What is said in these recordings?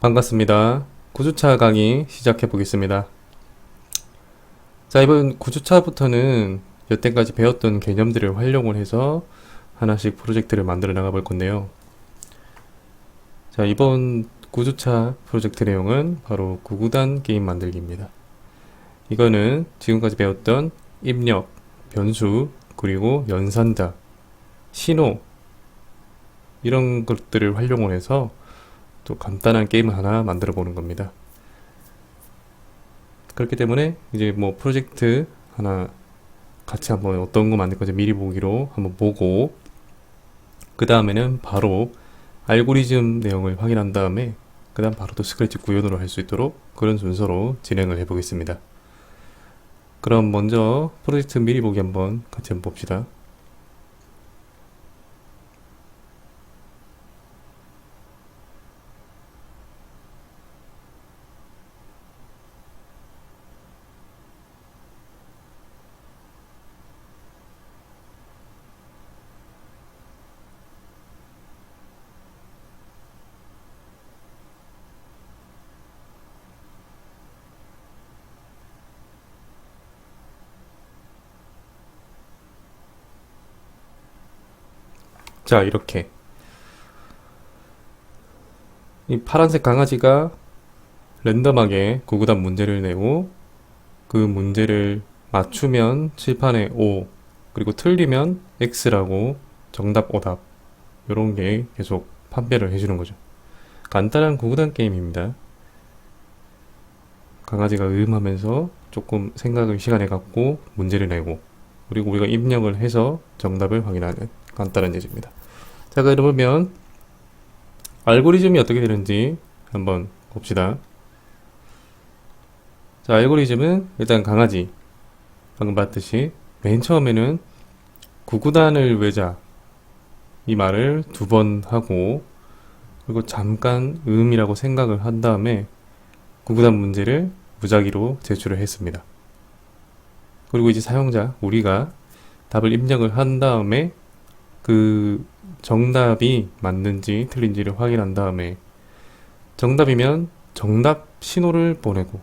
반갑습니다. 구주차 강의 시작해 보겠습니다. 자, 이번 구주차부터는 여태까지 배웠던 개념들을 활용을 해서 하나씩 프로젝트를 만들어 나가 볼 건데요. 자, 이번 구주차 프로젝트 내용은 바로 구구단 게임 만들기입니다. 이거는 지금까지 배웠던 입력, 변수, 그리고 연산자, 신호 이런 것들을 활용을 해서 또 간단한 게임을 하나 만들어 보는 겁니다. 그렇기 때문에 이제 뭐 프로젝트 하나 같이 한번 어떤 거 만들 건지 미리 보기로 한번 보고, 그 다음에는 바로 알고리즘 내용을 확인한 다음에 그 다음 바로 또 스크래치 구현으로 할 수 있도록 그런 순서로 진행을 해 보겠습니다. 그럼 먼저 프로젝트 미리 보기 한번 같이 한번 봅시다. 자, 이렇게 이 파란색 강아지가 랜덤하게 구구단 문제를 내고, 그 문제를 맞추면 칠판에 O, 그리고 틀리면 X라고 정답, 오답 이런 게 계속 판별을 해주는 거죠. 간단한 구구단 게임입니다. 강아지가 하면서 조금 생각을 시간에 갖고 문제를 내고, 그리고 우리가 입력을 해서 정답을 확인하는 간단한 예제입니다. 자, 그러면 알고리즘이 어떻게 되는지 한번 봅시다. 자, 알고리즘은 일단 강아지, 방금 봤듯이 맨 처음에는 구구단을 외자 이 말을 2번 하고, 그리고 잠깐 이라고 생각을 한 다음에 구구단 문제를 무작위로 제출을 했습니다. 그리고 이제 사용자 우리가 답을 입력을 한 다음에 그 정답이 맞는지 틀린지를 확인한 다음에, 정답이면 정답 신호를 보내고,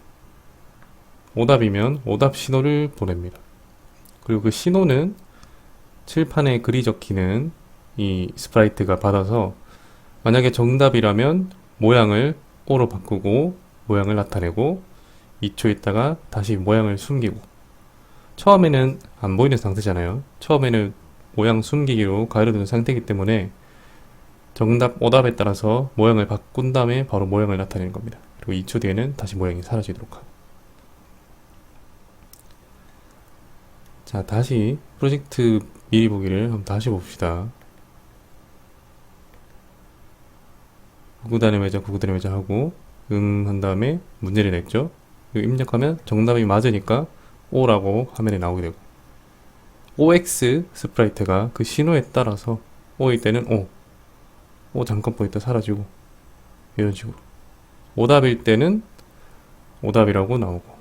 오답이면 오답 신호를 보냅니다. 그리고 그 신호는 칠판에 글이 적히는 이 스프라이트가 받아서, 만약에 정답이라면 모양을 O로 바꾸고 모양을 나타내고, 2초 있다가 다시 모양을 숨기고, 처음에는 안 보이는 상태잖아요. 처음에는 모양 숨기기로 가려둔 상태이기 때문에 정답, 오답에 따라서 모양을 바꾼 다음에 바로 모양을 나타내는 겁니다. 그리고 2초 뒤에는 다시 모양이 사라지도록 하고. 자, 다시 프로젝트 미리 보기를 한번 다시 봅시다. 구구단의 외자, 구구단의 외자 하고 한 다음에 문제를 냈죠. 입력하면 정답이 맞으니까 O라고 화면에 나오게 되고, OX 스프라이트가 그 신호에 따라서 O일 때는 O 잠깐 보였다 사라지고, 이런 식으로. 오답일 때는 오답이라고 나오고.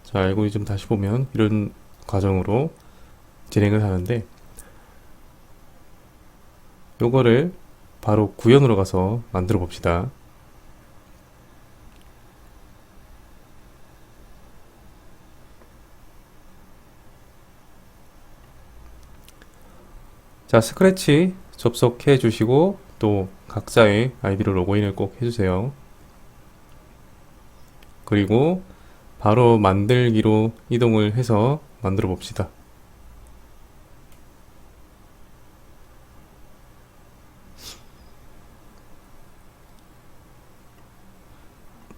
자, 알고리즘 다시 보면 이런 과정으로 진행을 하는데, 요거를 바로 구현으로 가서 만들어 봅시다. 자, 스크래치 접속해 주시고 또 각자의 아이디로 로그인을 꼭 해주세요. 그리고 바로 만들기로 이동을 해서 만들어 봅시다.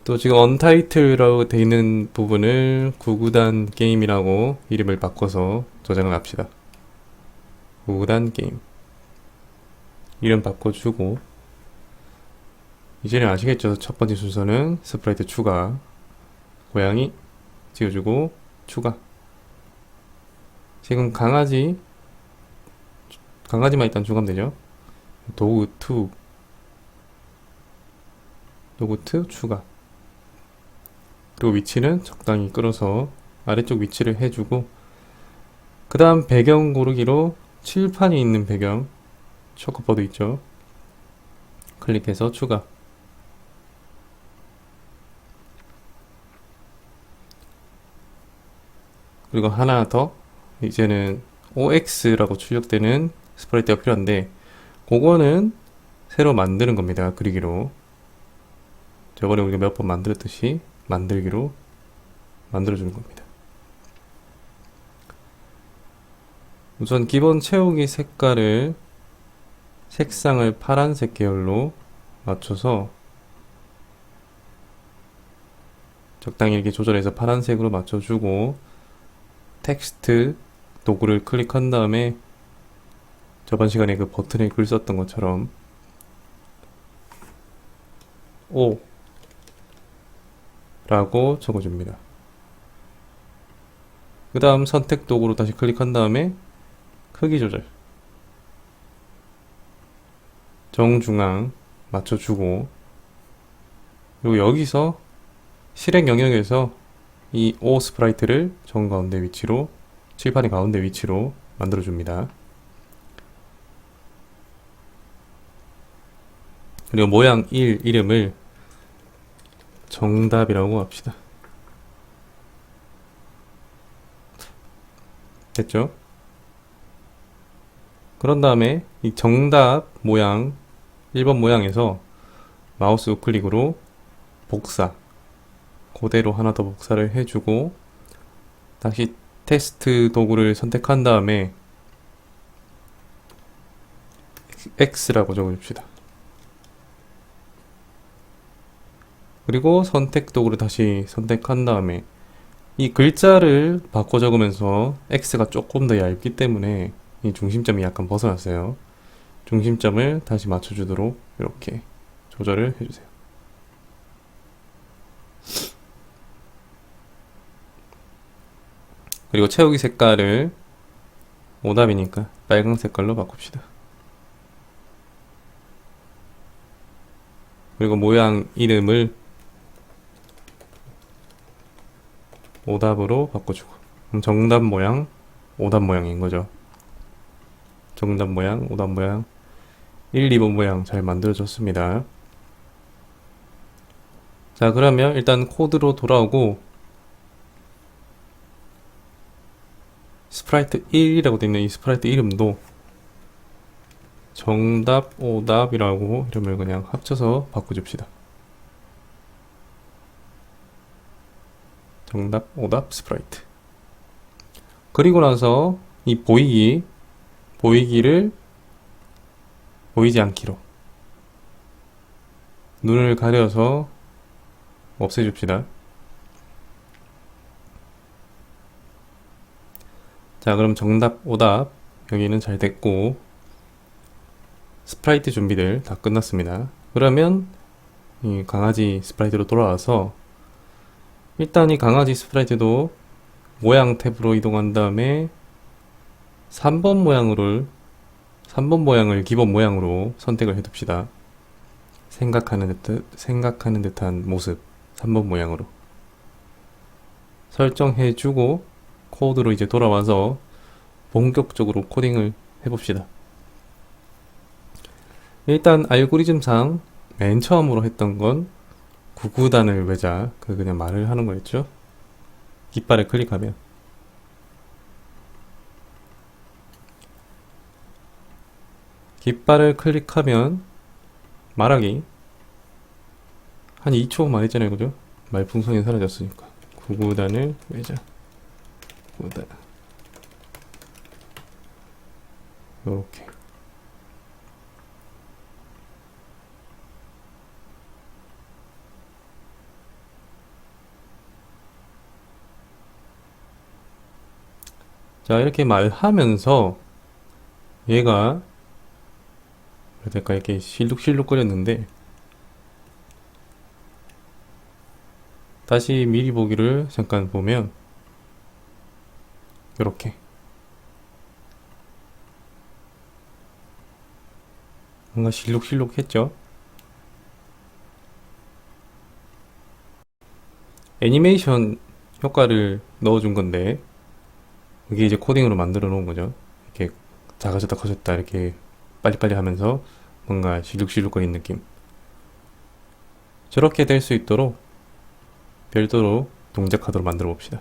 또 지금 언타이틀이라고 되어 있는 부분을 구구단 게임이라고 이름을 바꿔서 저장을 합시다. 구구단 게임 이름 바꿔주고, 이제는 아시겠죠? 첫 번째 순서는 스프라이트 추가, 고양이 지어주고 추가. 지금 강아지만 일단 추가하면 되죠. 도구 2 추가. 그리고 위치는 적당히 끌어서 아래쪽 위치를 해주고, 그 다음 배경 고르기로 칠판이 있는 배경, 초코보드 있죠? 클릭해서 추가. 그리고 하나 더, 이제는 OX라고 출력되는 스프라이트가 필요한데, 그거는 새로 만드는 겁니다. 그리기로. 저번에 우리가 몇 번 만들었듯이 만들기로 만들어주는 겁니다. 우선 기본 채우기 색깔을, 색상을 파란색 계열로 맞춰서 적당히 이렇게 조절해서 파란색으로 맞춰주고, 텍스트 도구를 클릭한 다음에 저번 시간에 그 버튼에 글 썼던 것처럼 O 라고 적어줍니다. 그 다음 선택 도구로 다시 클릭한 다음에 크기 조절, 정중앙 맞춰주고, 그리고 여기서 실행 영역에서 이 O 스프라이트를 정가운데 위치로, 칠판의 가운데 위치로 만들어줍니다. 그리고 모양 1 이름을 정답이라고 합시다. 됐죠? 그런 다음에 이 정답 모양 1번 모양에서 마우스 우클릭으로 복사, 그대로 하나 더 복사를 해주고, 다시 테스트 도구를 선택한 다음에 X라고 적어줍시다. 그리고 선택 도구를 다시 선택한 다음에 이 글자를 바꿔 적으면서 X가 조금 더 얇기 때문에 이 중심점이 약간 벗어났어요. 중심점을 다시 맞춰주도록 이렇게 조절을 해주세요. 그리고 채우기 색깔을 오답이니까 빨강 색깔로 바꿉시다. 그리고 모양 이름을 오답으로 바꿔주고, 그럼 정답 모양, 오답 모양인 거죠. 정답 모양, 오답 모양, 1, 2번 모양 잘 만들어졌습니다. 자, 그러면 일단 코드로 돌아오고, 스프라이트 1이라고 되어 있는 이 스프라이트 이름도 정답, 오답이라고 이름을 그냥 합쳐서 바꿔줍시다. 정답, 오답, 스프라이트. 그리고 나서 이 보이기를 보이지 않기로 눈을 가려서 없애줍시다. 자, 그럼 정답, 오답 여기는 잘 됐고, 스프라이트 준비들 다 끝났습니다. 그러면 이 강아지 스프라이트로 돌아와서 일단 이 강아지 스프라이트도 모양 탭으로 이동한 다음에 3번 모양을 기본 모양으로 선택을 해둡시다. 생각하는 듯한 모습 3번 모양으로 설정해주고, 코드로 이제 돌아와서 본격적으로 코딩을 해봅시다. 일단 알고리즘상 맨 처음으로 했던 건 구구단을 외자, 그냥 말을 하는 거였죠. 깃발을 클릭하면 말하기 한 2초만 했잖아요, 그죠? 말풍선이 사라졌으니까. 구구단을 외자, 구구단, 요렇게. 자, 이렇게 말하면서 얘가 될까 이렇게 실룩실룩 거렸는데, 다시 미리 보기를 잠깐 보면 이렇게 뭔가 실룩실룩 했죠. 애니메이션 효과를 넣어준 건데, 이게 이제 코딩으로 만들어 놓은 거죠. 이렇게 작아졌다 커졌다 이렇게 빨리빨리 하면서 뭔가 실룩실룩거리는 느낌. 저렇게 될 수 있도록 별도로 동작 카드로 만들어 봅시다.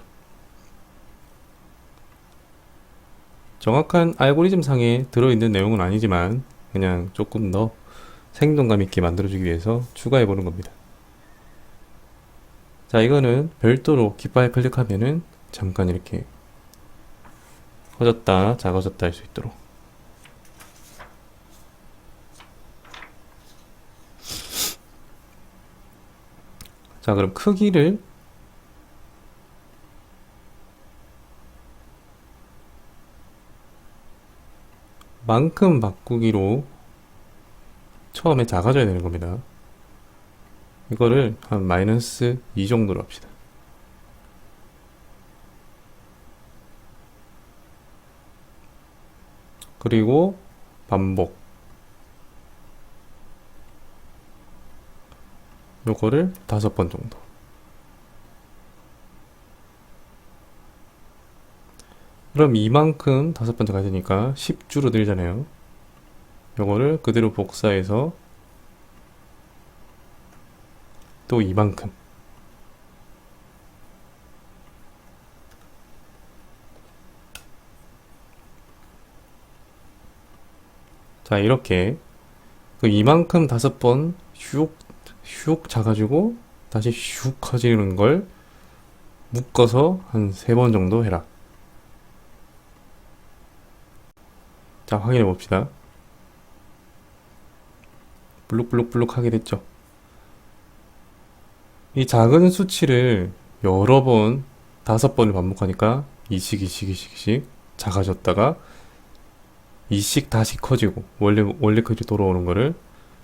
정확한 알고리즘 상에 들어있는 내용은 아니지만 그냥 조금 더 생동감 있게 만들어주기 위해서 추가해 보는 겁니다. 자, 이거는 별도로 깃발 클릭하면은 잠깐 이렇게 커졌다 작아졌다 할 수 있도록. 자, 그럼 크기를 만큼 바꾸기로 처음에 작아져야 되는 겁니다. 이거를 한 -2 정도로 합시다. 그리고 반복. 요거를 5번 정도. 그럼 이만큼 5번째 가야 되니까 10주로 늘잖아요. 요거를 그대로 복사해서 또 이만큼. 자, 이렇게 그 이만큼 5번 슉 작아지고 다시 슉 커지는 걸 묶어서 한 3번 정도 해라. 자, 확인해 봅시다. 블룩블룩블룩 하게 됐죠. 이 작은 수치를 여러 번 5번을 반복하니까 이씩 작아졌다가 이씩 다시 커지고 원래 크기 돌아오는 거를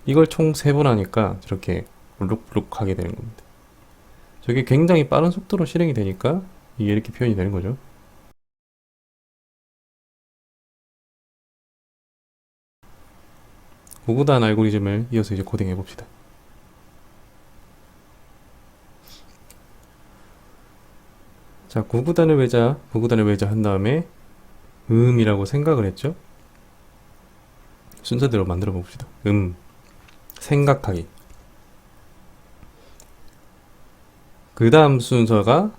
이걸 총 3번 하니까 저렇게 블룩블룩 하게 되는 겁니다. 저게 굉장히 빠른 속도로 실행이 되니까 이게 이렇게 표현이 되는 거죠. 구구단 알고리즘을 이어서 이제 코딩해 봅시다. 자, 구구단을 외자 한 다음에 이라고 생각을 했죠. 순서대로 만들어 봅시다. 생각하기. 그 다음 순서가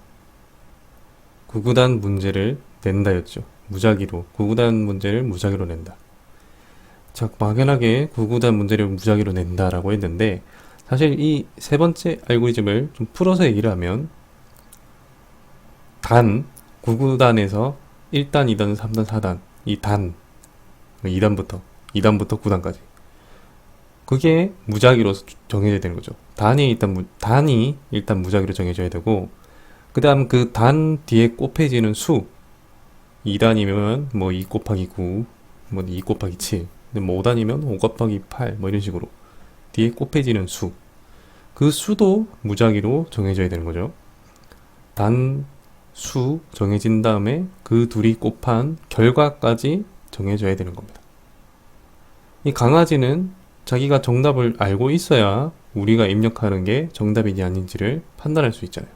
구구단 문제를 낸다였죠. 무작위로 구구단 문제를 무작위로 낸다. 자, 막연하게 구구단 문제를 무작위로 낸다라고 했는데 사실 이 3번째 알고리즘을 좀 풀어서 얘기를 하면 구구단에서 1단, 2단, 3단, 4단 이 2단부터 9단까지 그게 무작위로 정해져야 되는 거죠. 단이 일단 무작위로 정해져야 되고 그 다음 그 단 뒤에 곱해지는 수 2단이면 뭐 2 곱하기 9 뭐 2 곱하기 7 근데 뭐 5단이면 5 곱하기 8 뭐 이런 식으로 뒤에 곱해지는 수 그 수도 무작위로 정해져야 되는 거죠. 수 정해진 다음에 그 둘이 곱한 결과까지 정해져야 되는 겁니다. 이 강아지는 자기가 정답을 알고 있어야 우리가 입력하는 게 정답이냐 아닌지를 판단할 수 있잖아요.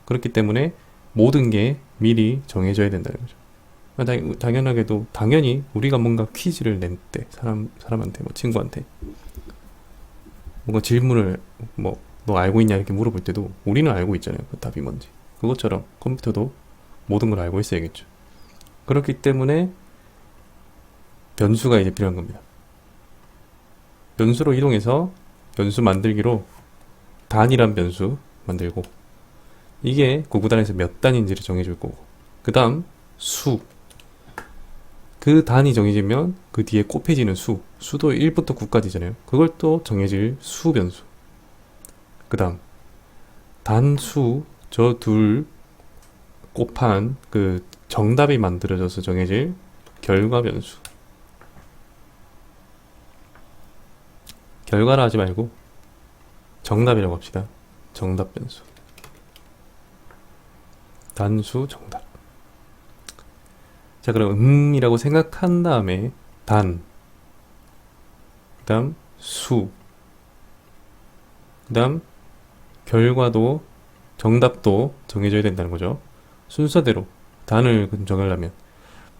그렇기 때문에 모든 게 미리 정해져야 된다는 거죠. 당연하게도 당연히 우리가 뭔가 퀴즈를 낼 때 사람한테 뭐 친구한테 뭔가 질문을 뭐 너 알고 있냐 이렇게 물어볼 때도 우리는 알고 있잖아요. 그 답이 뭔지. 그것처럼 컴퓨터도 모든 걸 알고 있어야겠죠. 그렇기 때문에 변수가 이제 필요한 겁니다. 변수로 이동해서 변수 만들기로 단이란 변수 만들고 이게 구구단에서 몇 단인지를 정해줄 거고 그 다음 수 그 단이 정해지면 그 뒤에 곱해지는 수도 1부터 9까지잖아요. 그걸 또 정해질 수 변수 그 다음 단수 저 둘 곱한 그 정답이 만들어져서 정해질 결과 변수. 결과라 하지 말고 정답이라고 합시다. 정답 변수. 단수 정답. 자, 그럼 이라고 생각한 다음에 그 다음 수, 그 다음 결과도 정답도 정해져야 된다는 거죠. 순서대로 단을 정하려면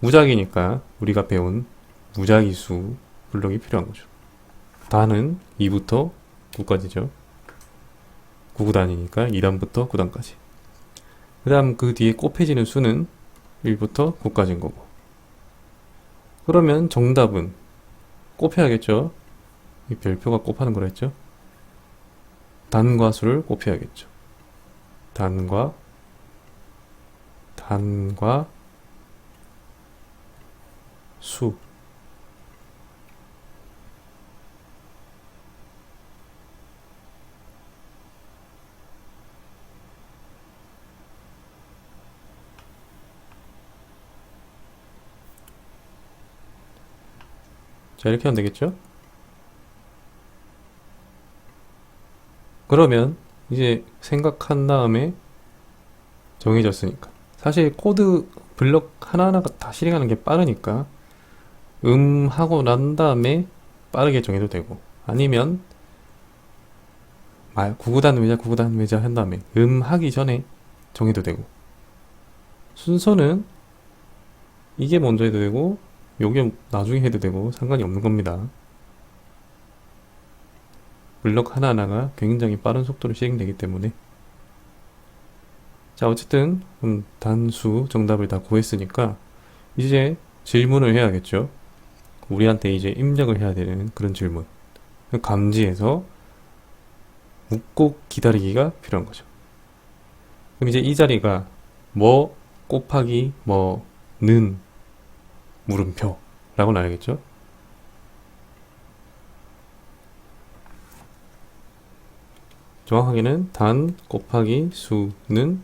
무작위니까 우리가 배운 무작위수 블록이 필요한 거죠. 단은 2부터 9까지죠. 9구단이니까 2단부터 9단까지. 그 다음 그 뒤에 곱해지는 수는 1부터 9까지인 거고. 그러면 정답은 곱해야겠죠? 이 별표가 곱하는 거라 했죠? 단과 수를 곱해야겠죠. 단과 수. 자, 이렇게 하면 되겠죠? 그러면 이제 생각한 다음에 정해졌으니까. 사실 코드 블럭 하나하나가 다 실행하는 게 빠르니까 하고 난 다음에 빠르게 정해도 되고, 아니면 9구단 외자 9구단 외자 한 다음에 하기 전에 정해도 되고, 순서는 이게 먼저 해도 되고 요게 나중에 해도 되고 상관이 없는 겁니다. 블럭 하나하나가 굉장히 빠른 속도로 실행되기 때문에. 자, 어쨌든 단수 정답을 다 구했으니까 이제 질문을 해야겠죠. 우리한테 이제 입력을 해야 되는 그런 질문. 감지해서 묻고 기다리기가 필요한 거죠. 그럼 이제 이 자리가 뭐 곱하기 뭐는 물음표라고 나야겠죠. 정확하게는 단 곱하기 수는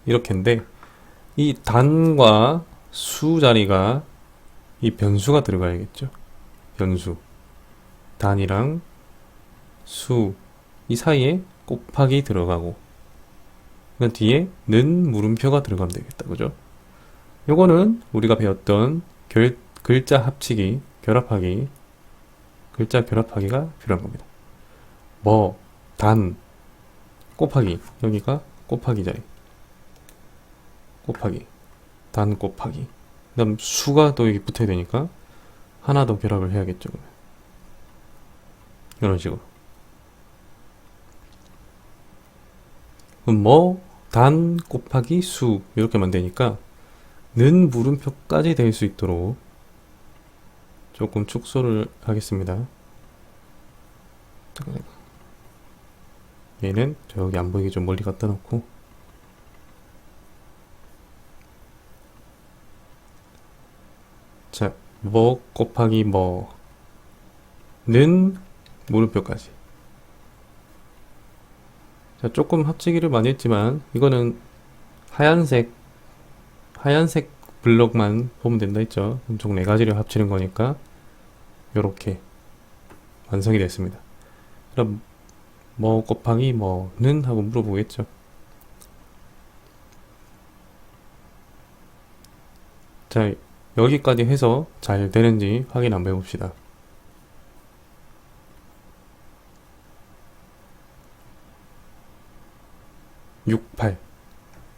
이렇게인데, 이 단과 수 자리가 이 변수가 들어가야겠죠. 변수. 단이랑 수, 이 사이에 곱하기 들어가고, 그 뒤에 는 물음표가 들어가면 되겠다. 그죠? 요거는 우리가 배웠던 글자 합치기, 결합하기, 글자 결합하기가 필요한 겁니다. 단, 곱하기. 여기가 곱하기 자리. 곱하기. 단 곱하기. 그 다음 수가 또 여기 붙어야 되니까 하나 더 결합을 해야겠죠. 그러면. 이런 식으로. 그럼 단 곱하기 수 이렇게 하면 되니까 는 물음표까지 될 수 있도록 조금 축소를 하겠습니다. 얘는 저기 안 보이게 좀 멀리 갖다 놓고, 자, 곱하기 는 물음표까지. 자, 조금 합치기를 많이 했지만 이거는 하얀색 블럭만 보면 된다 했죠. 총 4가지를 합치는 거니까 요렇게 완성이 됐습니다. 그럼 곱하기 는 하고 물어보겠죠. 자, 여기까지 해서 잘 되는지 확인 한번 해봅시다.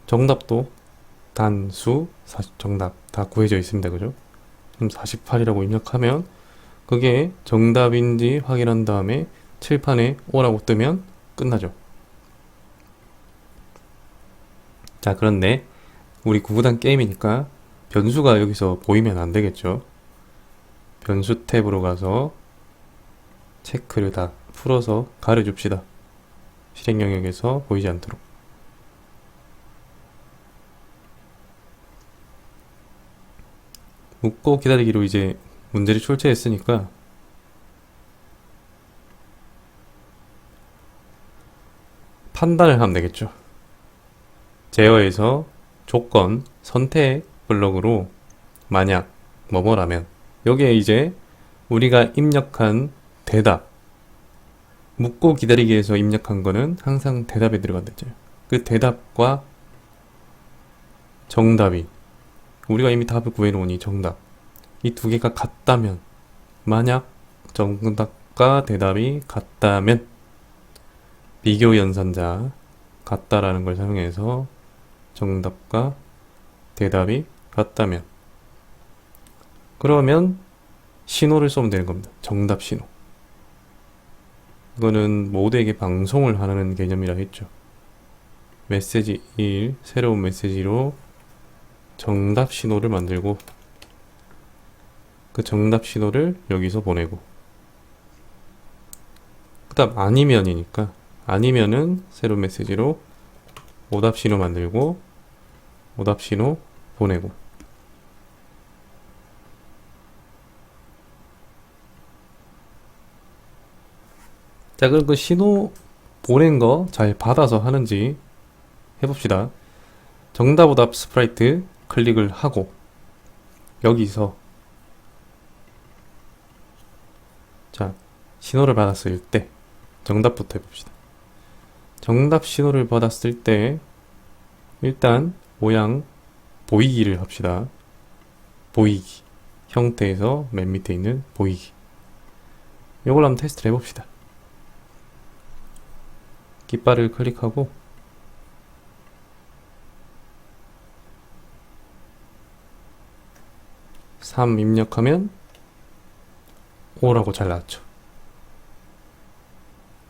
정답도 단수 정답 다 구해져 있습니다. 그죠? 그럼 48이라고 입력하면 그게 정답인지 확인한 다음에 칠판에 오라고 뜨면 끝나죠. 자, 그런데 우리 9구단 게임이니까 변수가 여기서 보이면 안 되겠죠. 변수 탭으로 가서 체크를 다 풀어서 가려줍시다. 실행 영역에서 보이지 않도록. 묻고 기다리기로 이제 문제를 출제했으니까 판단을 하면 되겠죠. 제어에서 조건 선택 블럭으로 만약 뭐뭐라면, 여기에 이제 우리가 입력한 대답, 묻고 기다리기에서 입력한 거는 항상 대답에 들어간댔죠. 그 대답과 정답이, 우리가 이미 답을 구해놓으니 정답, 이 두 개가 같다면, 만약 정답과 대답이 같다면 비교 연산자 같다라는 걸 사용해서 정답과 대답이 같다면, 그러면 신호를 쏘면 되는 겁니다. 정답 신호. 이거는 모두에게 방송을 하는 개념이라 했죠. 메시지 1, 새로운 메시지로 정답 신호를 만들고 그 정답 신호를 여기서 보내고, 그 다음 아니면이니까 아니면은 새로운 메시지로 오답 신호 만들고 오답 신호 보내고. 자, 그럼 그 신호 보낸 거 잘 받아서 하는지 해봅시다. 정답 오답 스프라이트 클릭을 하고 여기서 자, 신호를 받았을 때 정답부터 해봅시다. 정답 신호를 받았을 때 일단 모양 보이기를 합시다. 보이기 형태에서 맨 밑에 있는 보이기, 이걸 한번 테스트를 해봅시다. 깃발을 클릭하고 (3) 입력하면 5라고 잘 나왔죠.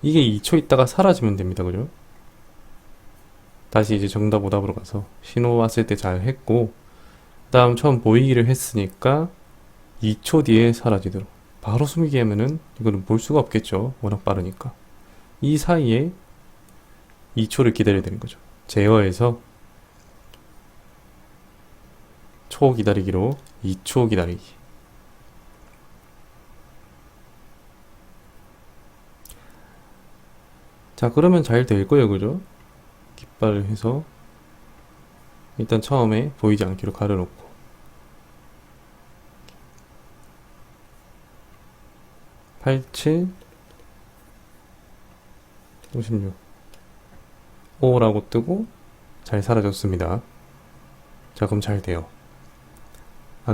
이게 2초 있다가 사라지면 됩니다. 그죠? 다시 이제 정답 오답으로 가서 신호 왔을 때 잘 했고, 그 다음 처음 보이기를 했으니까 2초 뒤에 사라지도록. 바로 숨기기 하면은 이거는 볼 수가 없겠죠. 워낙 빠르니까. 이 사이에 2초를 기다려야 되는 거죠. 제어해서 초 기다리기로 2초 기다리기. 자, 그러면 잘 될 거예요. 그죠? 깃발을 해서 일단 처음에 보이지 않기로 가려놓고 87 56 5라고 뜨고 잘 사라졌습니다. 자, 그럼 잘 돼요.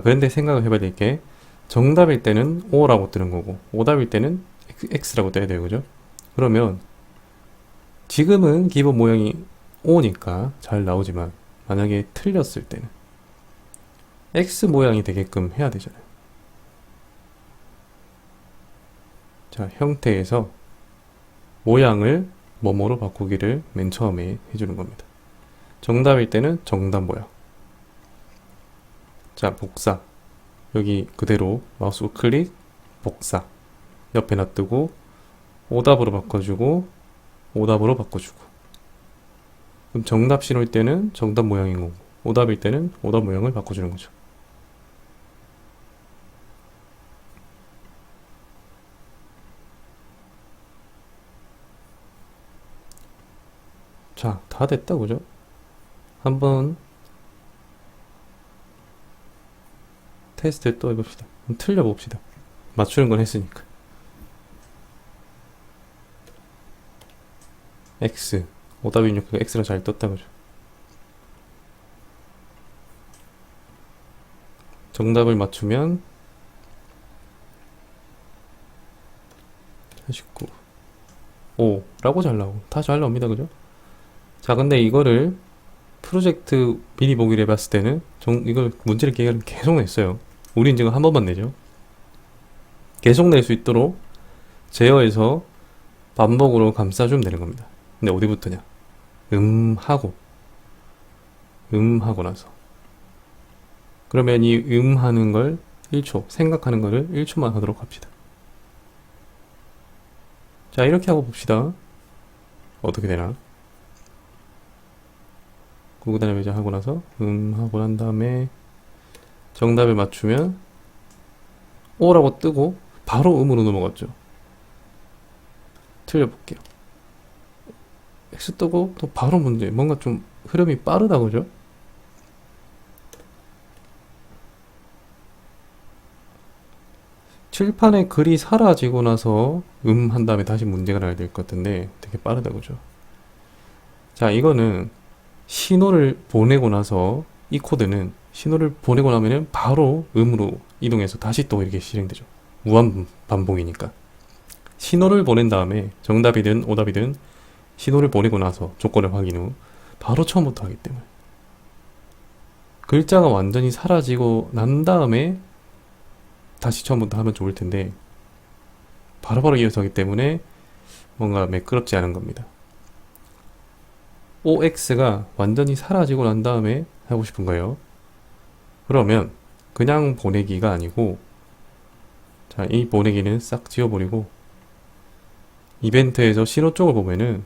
그런데 생각을 해봐야 될 게, 정답일 때는 5라고 뜨는 거고 오답일 때는 X라고 떠야 돼요. 그죠? 그러면 지금은 기본 모양이 5니까 잘 나오지만 만약에 틀렸을 때는 X 모양이 되게끔 해야 되잖아요. 자, 형태에서 모양을 뭐뭐로 바꾸기를 맨 처음에 해주는 겁니다. 정답일 때는 정답 모양. 자, 복사. 여기 그대로 마우스 우클릭, 복사. 옆에 놔두고 오답으로 바꿔주고 오답으로 바꿔주고. 그럼 정답 신호일 때는 정답 모양인 거고 오답일 때는 오답 모양을 바꿔주는 거죠. 자, 다 됐다. 그죠? 한번 테스트 또 해봅시다. 틀려봅시다. 맞추는 건 했으니까. X 오답 입력해서 X가 잘 떴다. 그죠? 정답을 맞추면 49 5라고 잘 나오고 다 잘 나옵니다. 그죠? 자, 근데 이거를 프로젝트 미리 보기를 해봤을 때는 이걸 문제를 계속 냈어요. 우린 지금 한 번만 내죠. 계속 낼 수 있도록 제어해서 반복으로 감싸주면 되는 겁니다. 근데 어디부터냐? 하고 나서 그러면 이 하는 걸 1초, 생각하는 거를 1초만 하도록 합시다. 자, 이렇게 하고 봅시다. 어떻게 되나? 구구단위 매장 하고 나서 하고 난 다음에 정답을 맞추면 O라고 뜨고 바로 음으로 넘어갔죠. 틀려볼게요. X 뜨고 또 바로 문제. 뭔가 좀 흐름이 빠르다. 그죠? 칠판에 글이 사라지고 나서 한 다음에 다시 문제가 나야 될 것 같은데 되게 빠르다. 그죠? 자, 이거는 신호를 보내고 나서 이 코드는 신호를 보내고 나면은 바로 음으로 이동해서 다시 또 이렇게 실행되죠. 무한 반복이니까. 신호를 보낸 다음에 정답이든 오답이든 신호를 보내고 나서 조건을 확인 후 바로 처음부터 하기 때문에 글자가 완전히 사라지고 난 다음에 다시 처음부터 하면 좋을 텐데 바로바로 이어서 하기 때문에 뭔가 매끄럽지 않은 겁니다. OX가 완전히 사라지고 난 다음에 하고 싶은 거예요. 그러면 그냥 보내기가 아니고, 자, 이 보내기는 싹 지워버리고 이벤트에서 신호 쪽을 보면은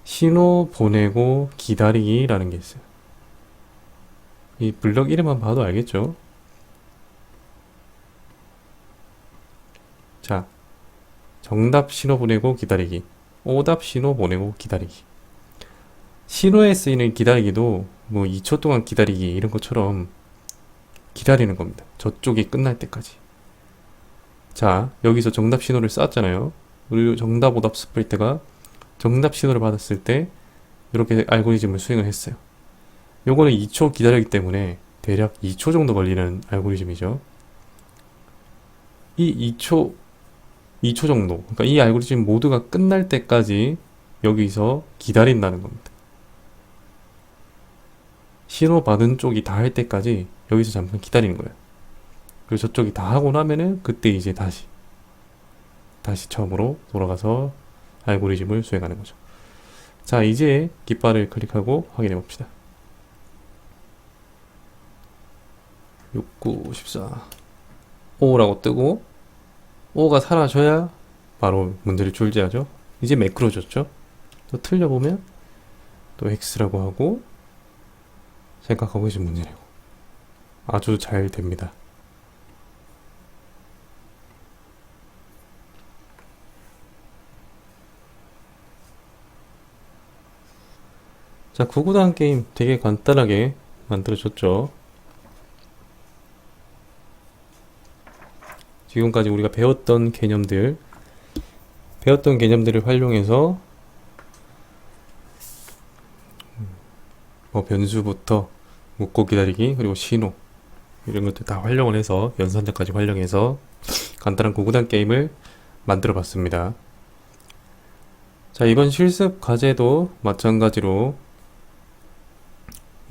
신호 보내고 기다리기라는 게 있어요. 이 블럭 이름만 봐도 알겠죠? 자, 정답 신호 보내고 기다리기, 오답 신호 보내고 기다리기. 신호에 쓰이는 기다리기도 뭐 2초 동안 기다리기 이런 것처럼 기다리는 겁니다. 저쪽이 끝날 때까지. 자, 여기서 정답 신호를 쐈잖아요. 그리고 정답 오답 스프리트가 정답 신호를 받았을 때 이렇게 알고리즘을 수행을 했어요. 요거는 2초 기다리기 때문에 대략 2초 정도 걸리는 알고리즘이죠. 이 2초 정도, 그러니까 이 알고리즘 모두가 끝날 때까지 여기서 기다린다는 겁니다. 신호 받은 쪽이 다 할 때까지 여기서 잠깐 기다리는 거예요. 그리고 저쪽이 다 하고 나면은 그때 이제 다시 처음으로 돌아가서 알고리즘을 수행하는 거죠. 자, 이제 깃발을 클릭하고 확인해 봅시다. 69, 14 5라고 뜨고 5가 사라져야 바로 문제를 출제하죠. 이제 매크로졌죠. 또 틀려보면 또 X라고 하고 생각하고 계신 문제래요. 아주 잘 됩니다. 자, 구구단 게임 되게 간단하게 만들어졌죠. 지금까지 우리가 배웠던 개념들을 활용해서 뭐 변수부터 묶고 기다리기, 그리고 신호 이런 것들 다 활용을 해서 연산자까지 활용해서 간단한 구구단 게임을 만들어 봤습니다. 자, 이번 실습 과제도 마찬가지로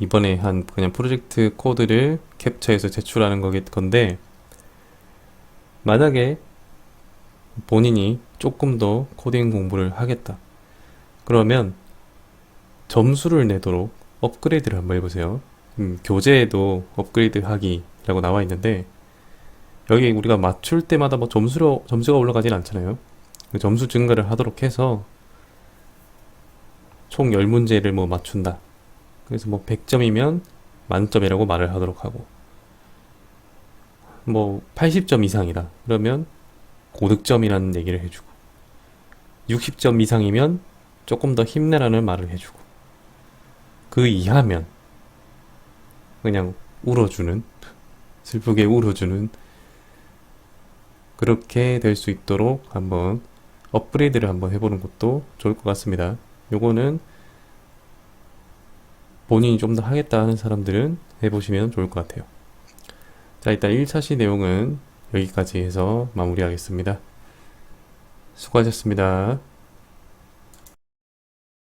이번에 한 그냥 프로젝트 코드를 캡처해서 제출하는 건데, 만약에 본인이 조금 더 코딩 공부를 하겠다 그러면 점수를 내도록 업그레이드를 한번 해보세요. 교재에도 업그레이드 하기라고 나와 있는데, 여기 우리가 맞출 때마다 뭐 점수가 올라가진 않잖아요. 그 점수 증가를 하도록 해서 총 10문제를 뭐 맞춘다. 그래서 뭐 100점이면 만점이라고 말을 하도록 하고, 뭐 80점 이상이다 그러면 고득점이라는 얘기를 해주고, 60점 이상이면 조금 더 힘내라는 말을 해주고, 그 이하면 그냥 울어주는, 슬프게 울어주는, 그렇게 될 수 있도록 한번 업그레이드를 한번 해보는 것도 좋을 것 같습니다. 요거는 본인이 좀 더 하겠다 하는 사람들은 해보시면 좋을 것 같아요. 자, 일단 1차시 내용은 여기까지 해서 마무리하겠습니다. 수고하셨습니다.